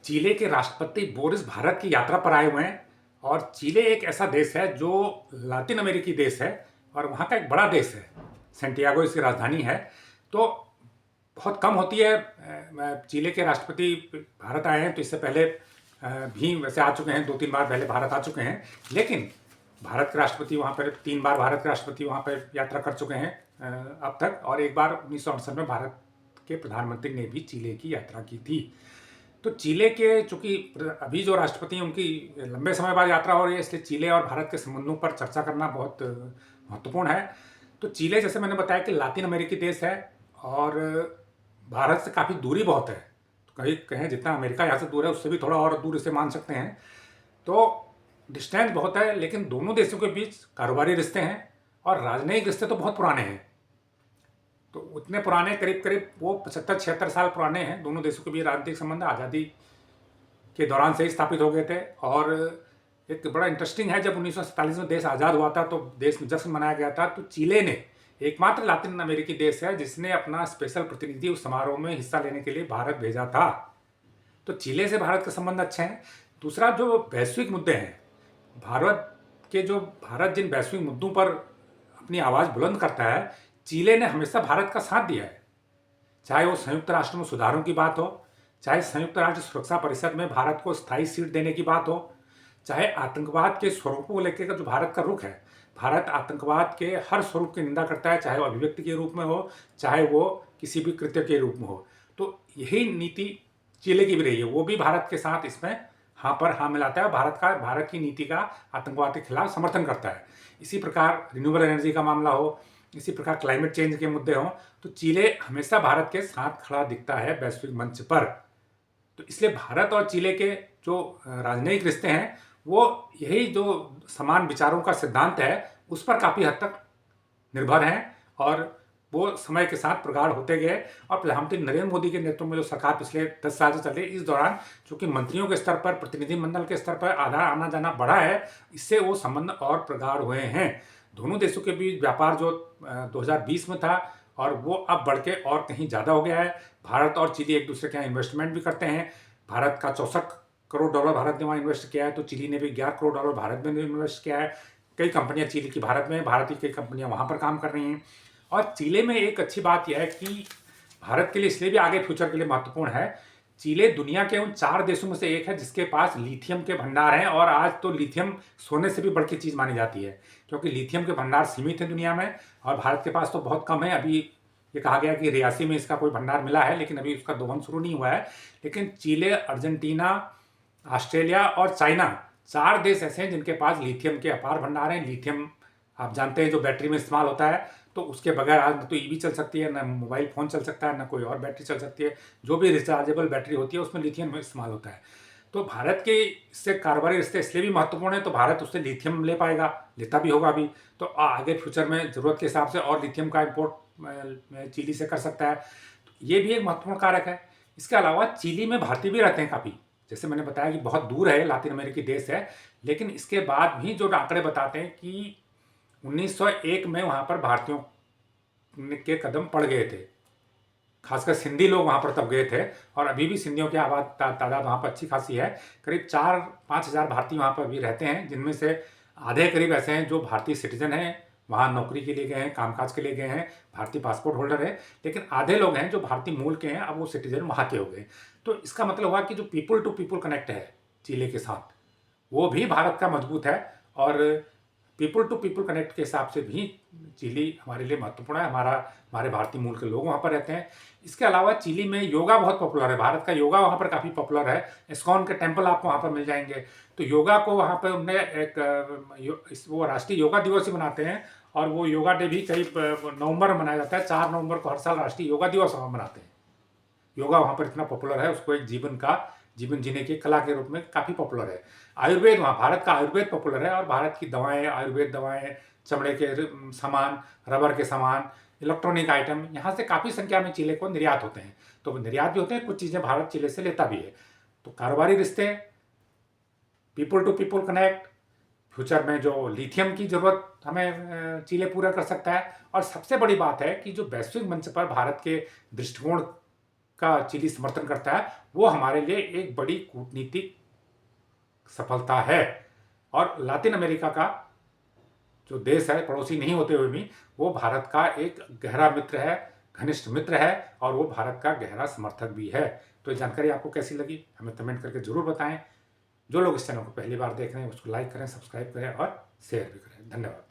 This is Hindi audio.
चीले के राष्ट्रपति बोरिस भारत की यात्रा पर आए हुए हैं। और चीले एक ऐसा देश है जो लातिन अमेरिकी देश है और वहाँ का एक बड़ा देश है। सेंटियागो इसकी राजधानी है। तो बहुत कम होती है चीले के राष्ट्रपति भारत आए हैं। तो इससे पहले भी वैसे आ चुके हैं, 2-3 बार पहले भारत आ चुके हैं। लेकिन भारत के राष्ट्रपति वहाँ पर 3 बार भारत के राष्ट्रपति वहाँ पर यात्रा कर चुके हैं अब तक। और एक बार 1968 में भारत के प्रधानमंत्री ने भी चीले की यात्रा की थी। तो चीले के चूंकि अभी जो राष्ट्रपति हैं उनकी लंबे समय बाद यात्रा हो रही है, इसलिए चीले और भारत के संबंधों पर चर्चा करना बहुत महत्वपूर्ण है। तो चीले, जैसे मैंने बताया, कि लातिन अमेरिकी देश है और भारत से काफ़ी दूरी बहुत है। तो कहीं कहें जितना अमेरिका यहाँ से दूर है उससे भी थोड़ा और दूर इसे मान सकते हैं। तो डिस्टेंस बहुत है, लेकिन दोनों देशों के बीच कारोबारी रिश्ते हैं और राजनयिक रिश्ते तो बहुत पुराने हैं। तो उतने पुराने, करीब करीब वो 75-76 साल पुराने हैं। दोनों देशों के बीच राजनीतिक संबंध आज़ादी के दौरान से ही स्थापित हो गए थे। और एक बड़ा इंटरेस्टिंग है, जब 1947 में देश आज़ाद हुआ था तो देश में जश्न मनाया गया था। तो चीले ने एकमात्र लातिन अमेरिकी देश है जिसने अपना स्पेशल प्रतिनिधि उस समारोह में हिस्सा लेने के लिए भारत भेजा था। तो चीले से भारत के संबंध अच्छे हैं। दूसरा, जो वैश्विक मुद्दे हैं, भारत जिन वैश्विक मुद्दों पर अपनी आवाज़ बुलंद करता है, चीले ने हमेशा भारत का साथ दिया है। चाहे वो संयुक्त राष्ट्र में सुधारों की बात हो, चाहे संयुक्त राष्ट्र सुरक्षा परिषद में भारत को स्थायी सीट देने की बात हो, चाहे आतंकवाद के स्वरूपों को लेकर जो भारत का रुख है। भारत आतंकवाद के हर स्वरूप की निंदा करता है, चाहे वो अभिव्यक्ति के रूप में हो, चाहे वो किसी भी कृत्य के रूप में हो। तो यही नीति चीले की भी रही है। वो भी भारत के साथ इसमें हाँ पर हाँ मिलाता है। भारत की नीति का आतंकवाद के खिलाफ समर्थन करता है। इसी प्रकार रिन्यूएबल एनर्जी का मामला हो, इसी प्रकार क्लाइमेट चेंज के मुद्दे हों, तो चीले हमेशा भारत के साथ खड़ा दिखता है वैश्विक मंच पर। तो इसलिए भारत और चीले के जो राजनयिक रिश्ते हैं, वो यही जो समान विचारों का सिद्धांत है उस पर काफ़ी हद तक निर्भर हैं। और वो समय के साथ प्रगाढ़ होते गए। और प्रधानमंत्री नरेंद्र मोदी के नेतृत्व में जो सरकार पिछले 10 साल से चल रही है, इस दौरान चूंकि मंत्रियों के स्तर पर, प्रतिनिधिमंडल के स्तर पर आना जाना बढ़ा है, इससे वो संबंध और प्रगाढ़ हुए हैं। दोनों देशों के बीच व्यापार जो 2020 में था, और वो अब बढ़ के और कहीं ज़्यादा हो गया है। भारत और चिली एक दूसरे के यहाँ इन्वेस्टमेंट भी करते हैं। भारत का 64 करोड़ डॉलर भारत ने वहाँ इन्वेस्ट किया है, तो चिली ने भी 11 करोड़ डॉलर भारत में इन्वेस्ट किया है। कई कंपनियां चिली की भारत में, भारत की कई कंपनियां वहाँ पर काम कर रही हैं। और चीले में एक अच्छी बात यह है कि भारत के लिए इसलिए भी आगे फ्यूचर के लिए महत्वपूर्ण है, चीले दुनिया के उन 4 देशों में से एक है जिसके पास लिथियम के भंडार हैं। और आज तो लिथियम सोने से भी बढ़ के चीज़ मानी जाती है, क्योंकि लिथियम के भंडार सीमित हैं दुनिया में और भारत के पास तो बहुत कम है। अभी ये कहा गया कि 83 में इसका कोई भंडार मिला है, लेकिन अभी उसका दोहन शुरू नहीं हुआ है। लेकिन चीले, अर्जेंटीना, ऑस्ट्रेलिया और चाइना, 4 देश ऐसे हैं जिनके पास लिथियम के अपार भंडार हैं। लिथियम आप जानते हैं जो बैटरी में इस्तेमाल होता है, तो उसके बगैर आज न तो ईवी चल सकती है, न मोबाइल फ़ोन चल सकता है, न कोई और बैटरी चल सकती है। जो भी रिचार्जेबल बैटरी होती है उसमें लिथियम इस्तेमाल होता है। तो भारत के इससे कारोबारी रिश्ते इसलिए भी महत्वपूर्ण है, तो भारत उससे लिथियम ले पाएगा, लेता भी होगा अभी। तो आगे फ्यूचर में ज़रूरत के हिसाब से और लिथियम का इम्पोर्ट चिली से कर सकता है। तो ये भी एक महत्वपूर्ण कारक है। इसके अलावा चिली में भारतीय भी रहते हैं काफ़ी। जैसे मैंने बताया कि बहुत दूर है, लातिन अमेरिकी देश है, लेकिन इसके बाद भी जो आंकड़े बताते हैं कि 1901 में वहाँ पर भारतीयों के कदम पड़ गए थे। खासकर सिंधी लोग वहाँ पर तब गए थे, और अभी भी सिंधियों की तादाद वहाँ पर अच्छी खासी है। करीब 4-5 हज़ार भारतीय वहाँ पर भी रहते हैं, जिनमें से आधे करीब ऐसे हैं जो भारतीय सिटीजन हैं, वहाँ नौकरी के लिए गए हैं, कामकाज के लिए गए हैं, भारतीय पासपोर्ट होल्डर है। लेकिन आधे लोग हैं जो भारतीय मूल के हैं, अब वो सिटीजन वहाँ के हो गए। तो इसका मतलब हुआ कि जो पीपल टू पीपल कनेक्ट है चिली के साथ, वो भी भारत का मजबूत है। और पीपल टू पीपल कनेक्ट के हिसाब से भी चिली हमारे लिए महत्वपूर्ण है। हमारे भारतीय मूल के लोग वहाँ पर रहते हैं। इसके अलावा चिली में योगा बहुत पॉपुलर है। भारत का योगा वहाँ पर काफ़ी पॉपुलर है। इस्कॉन के टेम्पल आपको वहाँ पर मिल जाएंगे। तो योगा को वहाँ पर उन्हें वो राष्ट्रीय योगा दिवस ही मनाते हैं, और वो योगा डे भी कई नवंबर में मनाया जाता है। 4 नवंबर को हर साल राष्ट्रीय योगा दिवस वहाँ मनाते हैं। योगा वहाँ पर इतना पॉपुलर है, उसको एक जीवन जीने की कला के रूप में काफ़ी पॉपुलर है। आयुर्वेद, वहाँ भारत का आयुर्वेद पॉपुलर है, और भारत की दवाएं, आयुर्वेद दवाएं, चमड़े के सामान, रबर के सामान, इलेक्ट्रॉनिक आइटम यहाँ से काफ़ी संख्या में चिले को निर्यात होते हैं। तो निर्यात भी होते हैं, कुछ चीज़ें भारत चिले से लेता भी है। तो कारोबारी रिश्ते, people to people connect, future में जो लिथियम की ज़रूरत हमें चिले पूरा कर सकता है। और सबसे बड़ी बात है कि जो वैश्विक मंच पर भारत के दृष्टिकोण का चिली समर्थन करता है, वो हमारे लिए एक बड़ी कूटनीतिक सफलता है। और लातिन अमेरिका का जो देश है, पड़ोसी नहीं होते हुए भी, वो भारत का एक गहरा मित्र है, घनिष्ठ मित्र है, और वो भारत का गहरा समर्थक भी है। तो ये जानकारी आपको कैसी लगी, हमें कमेंट करके ज़रूर बताएं। जो लोग इस चैनल को पहली बार देख रहे हैं उसको लाइक करें, सब्सक्राइब करें और शेयर भी करें। धन्यवाद।